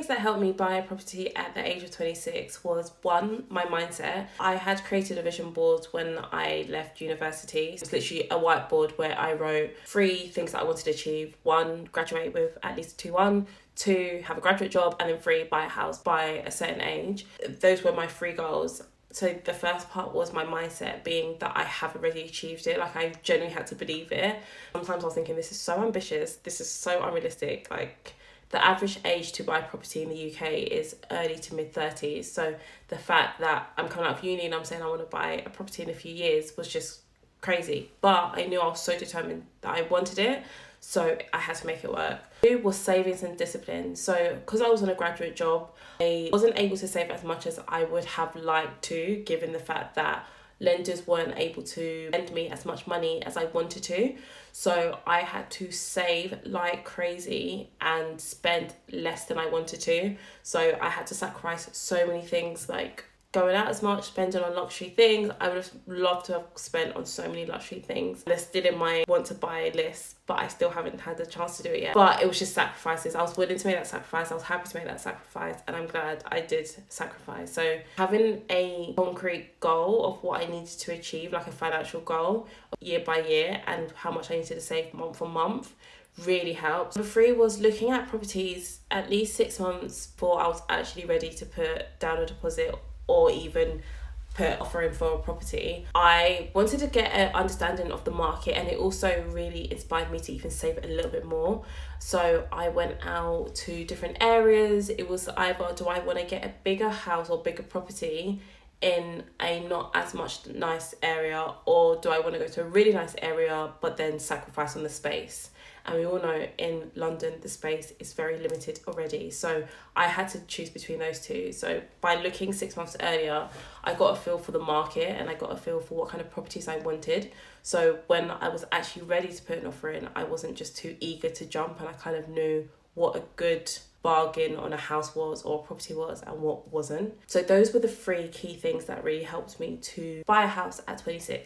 things that helped me buy a property at the age of 26 was, one, my mindset. I had created a vision board when I left university. It's literally a whiteboard where I wrote 3 things that I wanted to achieve. 1, graduate with at least a 2-1. 2, have a graduate job. And then 3, buy a house by a certain age. Those were my 3 goals. So the first part was my mindset, being that I have already achieved it. Like, I genuinely had to believe it. Sometimes I was thinking, this is so ambitious, this is so unrealistic. Like, the average age to buy property in the UK is early to mid 30s. So the fact that I'm coming out of uni and I'm saying I want to buy a property in a few years was just crazy. But I knew I was so determined that I wanted it, so I had to make it work. 2 was savings and discipline. So because I was on a graduate job, I wasn't able to save as much as I would have liked to, given the fact that lenders weren't able to lend me as much money as I wanted to. So I had to save like crazy and spend less than I wanted to. So I had to sacrifice so many things, like going out as much, spending on luxury things. I would have loved to have spent on so many luxury things. They're still in my want to buy list, but I still haven't had the chance to do it yet. But it was just sacrifices. I was willing to make that sacrifice. I was happy to make that sacrifice, and I'm glad I did sacrifice. So having a concrete goal of what I needed to achieve, like a financial goal, year by year, and how much I needed to save month on month, really helped. Number 3 was looking at properties at least 6 months before I was actually ready to put down a deposit or even put offer in for a property. I wanted to get an understanding of the market, and it also really inspired me to even save a little bit more. So I went out to different areas. It was either, do I want to get a bigger house or bigger property in a not as much nice area, or do I want to go to a really nice area but then sacrifice on the space? And we all know in London the space is very limited already, so I had to choose between those 2. So by looking 6 months earlier, I got a feel for the market and I got a feel for what kind of properties I wanted. So when I was actually ready to put an offer in, I wasn't just too eager to jump, and I kind of knew what a good bargain on a house was or a property was and what wasn't. So those were the 3 key things that really helped me to buy a house at 26.